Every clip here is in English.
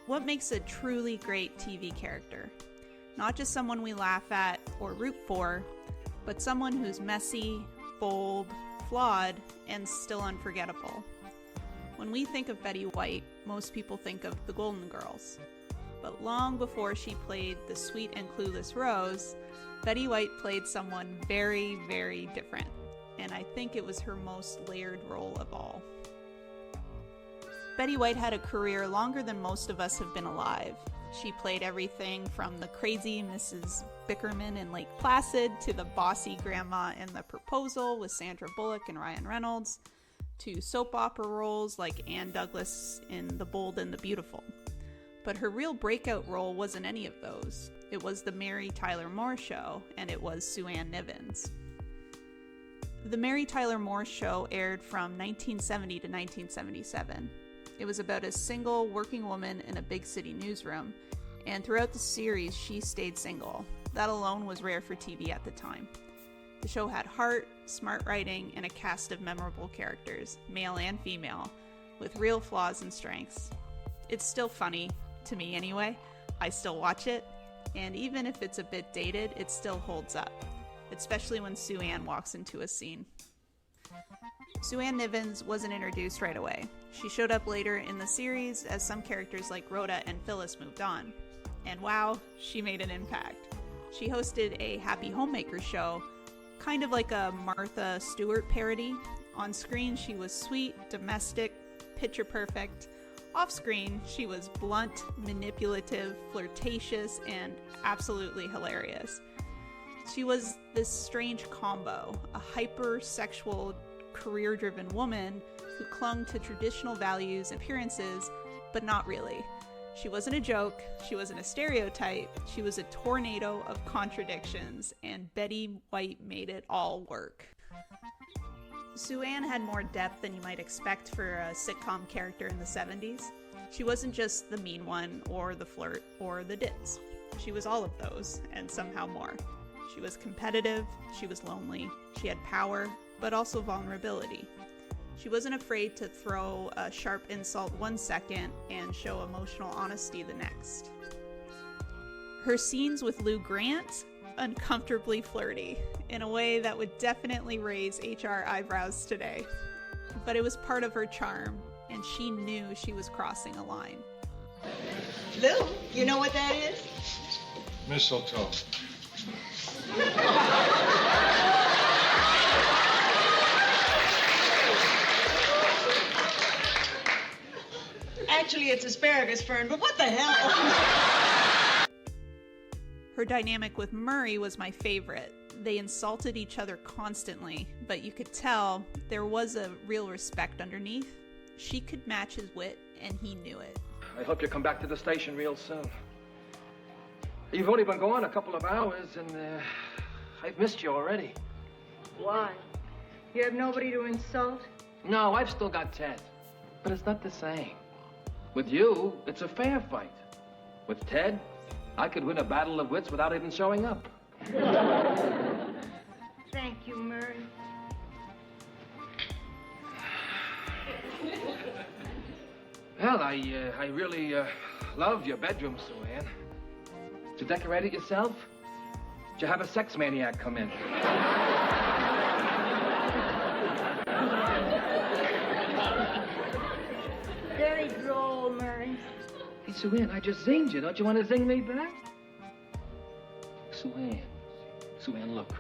What makes a truly great TV character? Not just someone we laugh at or root for, but someone who's messy, bold, flawed, and still unforgettable. When we think of Betty White, most people think of the Golden Girls. But long before she played the sweet and clueless Rose, Betty White played someone very, very different. And I think it was her most layered role of all. Betty White had a career longer than most of us have been alive. She played everything from the crazy Mrs. Bickerman in Lake Placid to the bossy grandma in The Proposal with Sandra Bullock and Ryan Reynolds, to soap opera roles like Anne Douglas in The Bold and the Beautiful. But her real breakout role wasn't any of those. It was The Mary Tyler Moore Show, and it was Sue Ann Nivens. The Mary Tyler Moore Show aired from 1970 to 1977. It was about a single working woman in a big city newsroom, and throughout the series she stayed single. That alone was rare for TV at the time. The show had heart, smart writing, and a cast of memorable characters, male and female, with real flaws and strengths. It's still funny, to me anyway. I still watch it, and even if it's a bit dated, it still holds up, especially when Sue Ann walks into a scene. Sue Ann Nivens wasn't introduced right away. She showed up later in the series as some characters like Rhoda and Phyllis moved on. And wow, she made an impact. She hosted a Happy Homemaker show, kind of like a Martha Stewart parody. On screen, she was sweet, domestic, picture perfect. Off screen, she was blunt, manipulative, flirtatious, and absolutely hilarious. She was this strange combo, a hyper-sexual, career-driven woman who clung to traditional values and appearances, but not really. She wasn't a joke, she wasn't a stereotype, she was a tornado of contradictions, and Betty White made it all work. Sue Ann had more depth than you might expect for a sitcom character in the 70s. She wasn't just the mean one, or the flirt, or the ditz. She was all of those, and somehow more. She was competitive, she was lonely, she had power, but also vulnerability. She wasn't afraid to throw a sharp insult one second and show emotional honesty the next. Her scenes with Lou Grant, uncomfortably flirty, in a way that would definitely raise HR eyebrows today. But it was part of her charm, and she knew she was crossing a line. Lou, you know what that is? Mistletoe. Actually, it's asparagus fern, but what the hell? Her dynamic with Murray was my favorite. They insulted each other constantly, but you could tell there was a real respect underneath. She could match his wit, and he knew it. I hope you come back to the station real soon. You've only been gone a couple of hours, and I've missed you already. Why? You have nobody to insult? No, I've still got Ted. But it's not the same. With you, it's a fair fight. With Ted, I could win a battle of wits without even showing up. Thank you, Murray. Well, I really love your bedroom, Sue Ann. Did you decorate it yourself? Did you have a sex maniac come in? Very droll, Murray. Hey, Sue Ann, I just zinged you. Don't you want to zing me back? Sue Ann, look.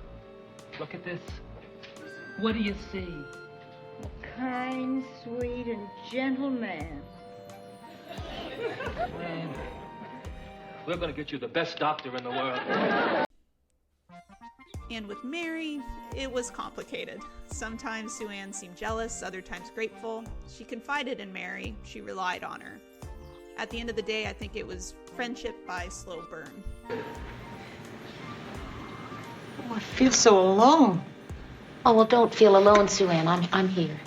Look at this. What do you see? A kind, sweet, and gentle man. Man, we're going to get you the best doctor in the world. And with Mary, it was complicated. Sometimes Sue Ann seemed jealous, other times grateful. She confided in Mary, she relied on her. At the end of the day, I think it was friendship by slow burn. Oh, I feel so alone. Oh, well, don't feel alone, Sue Ann. I'm here.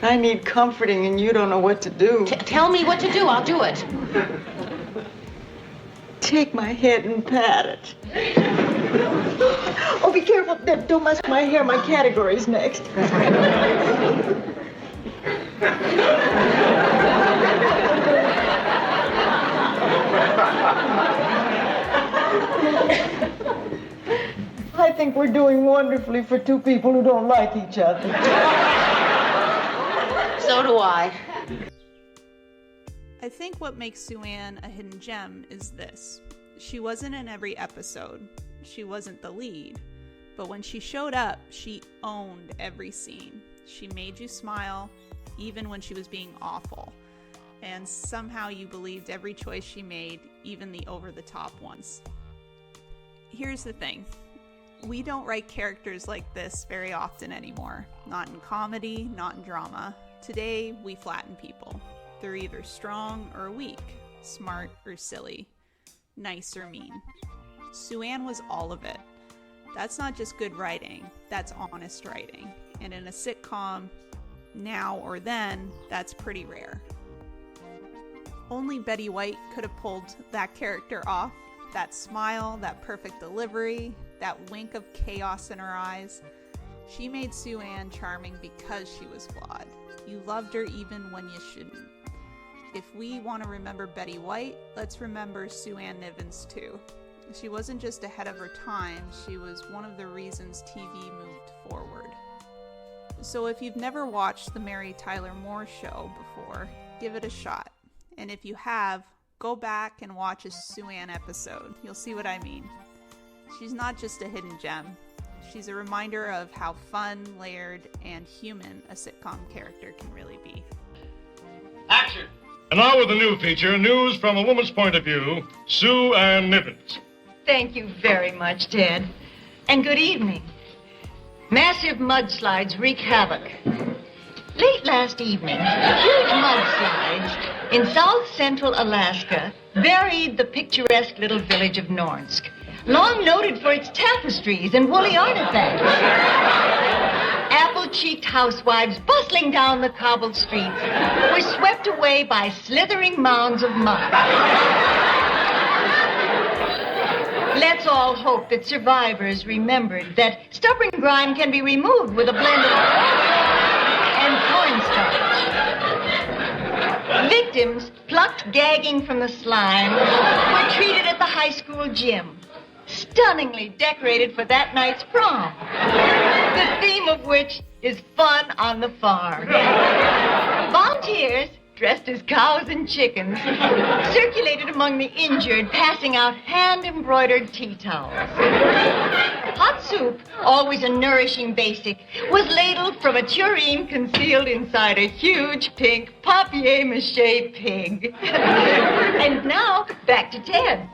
I need comforting, and you don't know what to do. Tell me what to do. I'll do it. Take my head and pat it. Oh, be careful. Don't mess with my hair. My category's next. think we're doing wonderfully for two people who don't like each other. So do I. I think what makes Sue Ann a hidden gem is this. She wasn't in every episode. She wasn't the lead. But when she showed up, she owned every scene. She made you smile, even when she was being awful. And somehow you believed every choice she made, even the over-the-top ones. Here's the thing. We don't write characters like this very often anymore. Not in comedy, not in drama. Today, we flatten people. They're either strong or weak, smart or silly, nice or mean. Sue Ann was all of it. That's not just good writing, that's honest writing. And in a sitcom, now or then, that's pretty rare. Only Betty White could have pulled that character off. That smile, that perfect delivery, that wink of chaos in her eyes. She made Sue Ann charming because she was flawed. You loved her even when you shouldn't. If we want to remember Betty White, let's remember Sue Ann Nivens too. She wasn't just ahead of her time, she was one of the reasons TV moved forward. So if you've never watched the Mary Tyler Moore Show before, give it a shot. And if you have, go back and watch a Sue Ann episode. You'll see what I mean. She's not just a hidden gem. She's a reminder of how fun, layered, and human a sitcom character can really be. Action! And now with a new feature, news from a woman's point of view, Sue Ann Nivens. Thank you very much, Ted. And good evening. Massive mudslides wreak havoc. Late last evening, huge mudslides in south central Alaska buried the picturesque little village of Nornsk, long noted for its tapestries and woolly artifacts. Apple-cheeked housewives bustling down the cobbled streets were swept away by slithering mounds of mud. Let's all hope that survivors remembered that stubborn grime can be removed with a blend of and cornstarch. Victims, plucked gagging from the slime, were treated at the high school gym, stunningly decorated for that night's prom, the theme of which is fun on the farm. Volunteers, dressed as cows and chickens, circulated among the injured, passing out hand-embroidered tea towels. Hot soup, always a nourishing basic, was ladled from a tureen concealed inside a huge pink papier-mâché pig. And now, back to Ted.